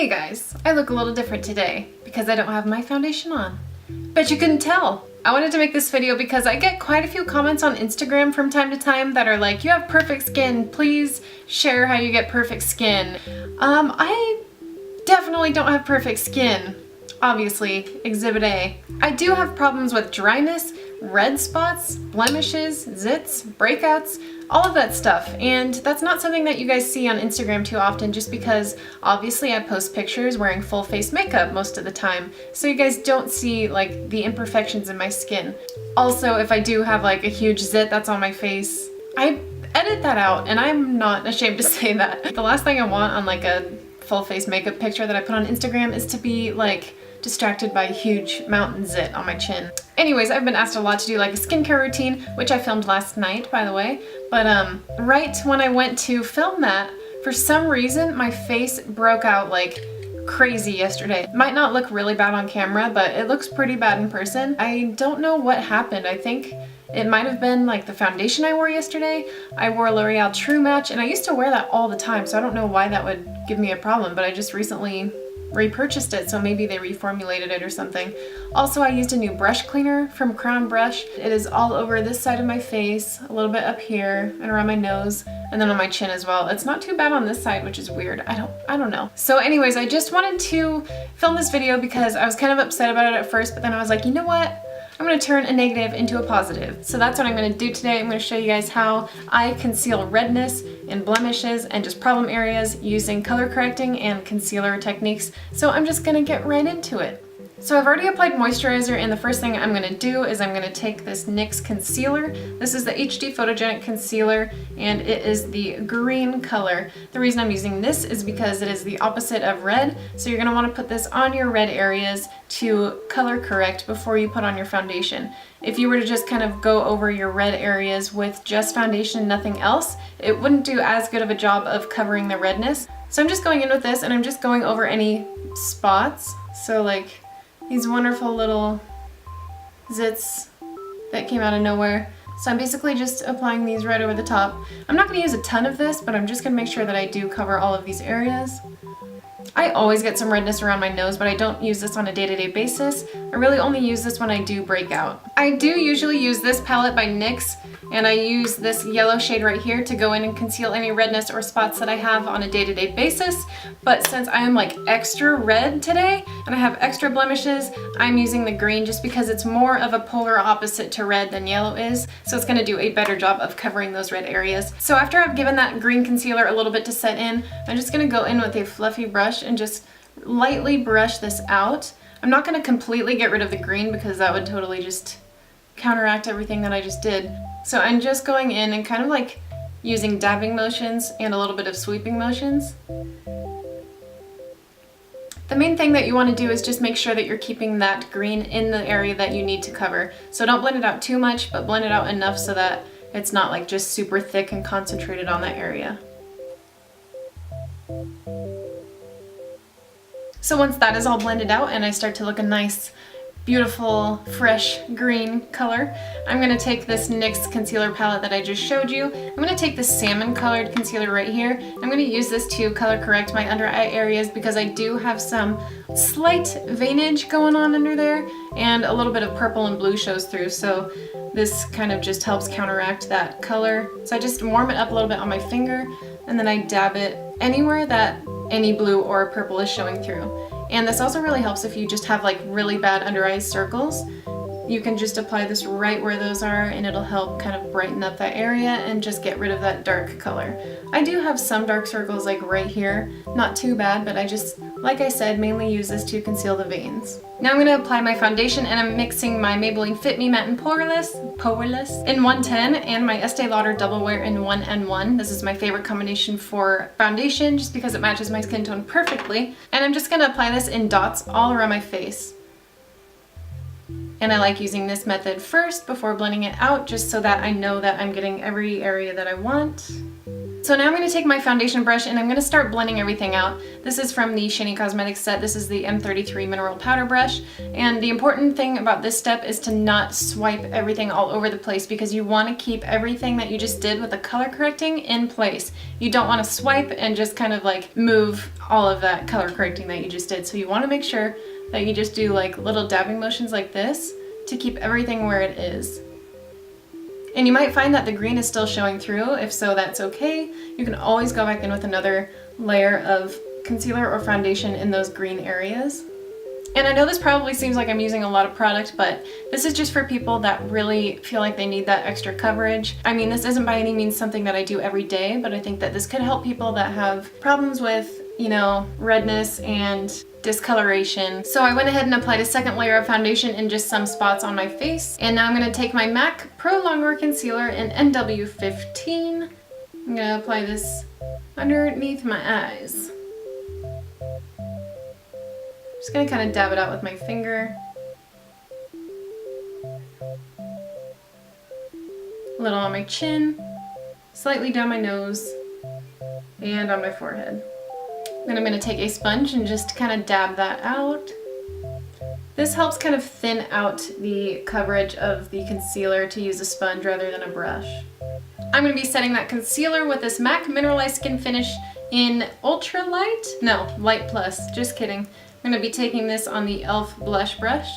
Hey guys, I look a little different today because I don't have my foundation on. Bet you couldn't tell. I wanted to make this video because I get quite a few comments on Instagram from time to time that are like, you have perfect skin, please share how you get perfect skin. I definitely don't have perfect skin. Obviously, Exhibit A. I do have problems with dryness, red spots, blemishes, zits, breakouts, all of that stuff, and that's not something that you guys see on Instagram too often just because obviously I post pictures wearing full face makeup most of the time, so you guys don't see like the imperfections in my skin. Also, if I do have like a huge zit that's on my face, I edit that out and I'm not ashamed to say that. The last thing I want on like a full face makeup picture that I put on Instagram is to be like distracted by a huge mountain zit on my chin. Anyways, I've been asked a lot to do like a skincare routine, which I filmed last night, by the way, but right when I went to film that, for some reason my face broke out like crazy yesterday. It might not look really bad on camera, but it looks pretty bad in person. I don't know what happened. I think it might have been like the foundation I wore yesterday. I wore L'Oreal True Match, and I used to wear that all the time, so I don't know why that would give me a problem, but I just recently repurchased it, so maybe they reformulated it or something. Also, I used a new brush cleaner from Crown Brush. It is all over this side of my face, a little bit up here and around my nose, and then on my chin as well. It's not too bad on this side, which is weird. I don't know. So anyways, I just wanted to film this video because I was kind of upset about it at first, but then I was like, you know what? I'm going to turn a negative into a positive. So that's what I'm going to do today. I'm going to show you guys how I conceal redness and blemishes and just problem areas using color correcting and concealer techniques. So I'm just going to get right into it. So I've already applied moisturizer, and the first thing I'm going to do is I'm going to take this NYX concealer. This is the HD Photogenic Concealer, and it is the green color. The reason I'm using this is because it is the opposite of red, so you're going to want to put this on your red areas to color correct before you put on your foundation. If you were to just kind of go over your red areas with just foundation, nothing else, it wouldn't do as good of a job of covering the redness. So I'm just going in with this, and I'm just going over any spots. So like these wonderful little zits that came out of nowhere. So I'm basically just applying these right over the top. I'm not going to use a ton of this, but I'm just going to make sure that I do cover all of these areas. I always get some redness around my nose, but I don't use this on a day-to-day basis. I really only use this when I do breakout. I do usually use this palette by NYX, and I use this yellow shade right here to go in and conceal any redness or spots that I have on a day-to-day basis. But since I am like extra red today and I have extra blemishes, I'm using the green just because it's more of a polar opposite to red than yellow is. So it's going to do a better job of covering those red areas. So after I've given that green concealer a little bit to set in, I'm just going to go in with a fluffy brush and just lightly brush this out. I'm not going to completely get rid of the green because that would totally just counteract everything that I just did. So I'm just going in and kind of like using dabbing motions and a little bit of sweeping motions. The main thing that you want to do is just make sure that you're keeping that green in the area that you need to cover. So don't blend it out too much, but blend it out enough so that it's not like just super thick and concentrated on that area. So once that is all blended out and I start to look a nice, beautiful, fresh green color, I'm going to take this NYX concealer palette that I just showed you. I'm going to take this salmon colored concealer right here. I'm going to use this to color correct my under eye areas because I do have some slight veinage going on under there and a little bit of purple and blue shows through, so this kind of just helps counteract that color. So I just warm it up a little bit on my finger and then I dab it anywhere that any blue or purple is showing through. And this also really helps if you just have like really bad under eye circles. You can just apply this right where those are and it'll help kind of brighten up that area and just get rid of that dark color. I do have some dark circles like right here, not too bad, but I just, like I said, mainly use this to conceal the veins. Now I'm going to apply my foundation, and I'm mixing my Maybelline Fit Me Matte and Poreless in 110 and my Estee Lauder Double Wear in 1N1. This is my favorite combination for foundation just because it matches my skin tone perfectly. And I'm just going to apply this in dots all around my face. And I like using this method first before blending it out just so that I know that I'm getting every area that I want. So now I'm going to take my foundation brush and I'm going to start blending everything out. This is from the Shiny Cosmetics set. This is the M33 Mineral Powder Brush. And the important thing about this step is to not swipe everything all over the place, because you want to keep everything that you just did with the color correcting in place. You don't want to swipe and just kind of like move all of that color correcting that you just did. So you want to make sure that you just do like little dabbing motions like this to keep everything where it is. And you might find that the green is still showing through. If so, that's okay. You can always go back in with another layer of concealer or foundation in those green areas. And I know this probably seems like I'm using a lot of product, but this is just for people that really feel like they need that extra coverage. I mean, this isn't by any means something that I do every day, but I think that this could help people that have problems with, you know, redness and discoloration. So I went ahead and applied a second layer of foundation in just some spots on my face. And now I'm going to take my MAC Pro Longwear Concealer in NW15. I'm going to apply this underneath my eyes. Just going to kind of dab it out with my finger. A little on my chin, slightly down my nose, and on my forehead. Then I'm going to take a sponge and just kind of dab that out. This helps kind of thin out the coverage of the concealer to use a sponge rather than a brush. I'm going to be setting that concealer with this MAC Mineralized Skin Finish in Ultra Light? No, Light Plus, just kidding. I'm going to be taking this on the e.l.f. blush brush.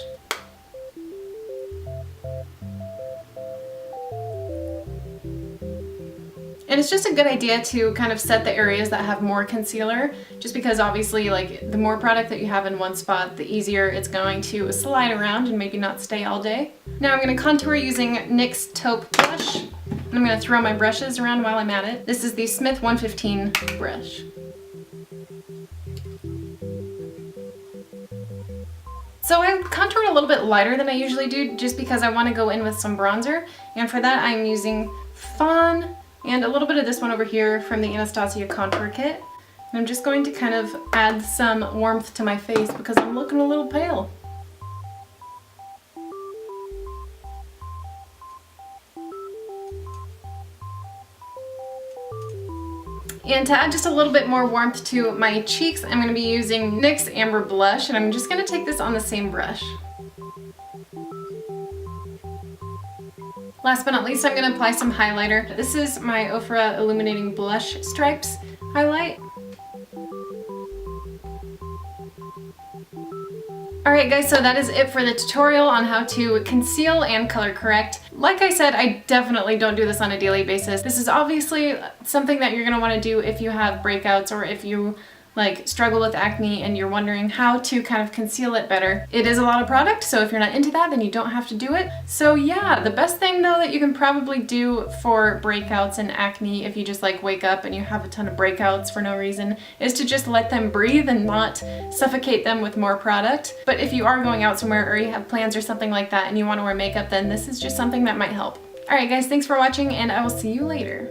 And it's just a good idea to kind of set the areas that have more concealer, just because obviously like the more product that you have in one spot, the easier it's going to slide around and maybe not stay all day. Now I'm going to contour using NYX Taupe Blush. And I'm going to throw my brushes around while I'm at it. This is the Smith 115 brush. So I contoured a little bit lighter than I usually do, just because I want to go in with some bronzer. And for that I'm using Fawn and a little bit of this one over here from the Anastasia Contour Kit. And I'm just going to kind of add some warmth to my face because I'm looking a little pale. And to add just a little bit more warmth to my cheeks, I'm going to be using NYX Amber Blush, and I'm just going to take this on the same brush. Last but not least, I'm going to apply some highlighter. This is my Ofra Illuminating Blush Stripes highlight. Alright guys, so that is it for the tutorial on how to conceal and color correct. Like I said, I definitely don't do this on a daily basis. This is obviously something that you're going to want to do if you have breakouts or if you like struggle with acne and you're wondering how to kind of conceal it better. It is a lot of product, so if you're not into that, then you don't have to do it. So yeah, the best thing though that you can probably do for breakouts and acne, if you just like wake up and you have a ton of breakouts for no reason, is to just let them breathe and not suffocate them with more product. But if you are going out somewhere or you have plans or something like that and you want to wear makeup, then this is just something that might help. Alright guys, thanks for watching and I will see you later.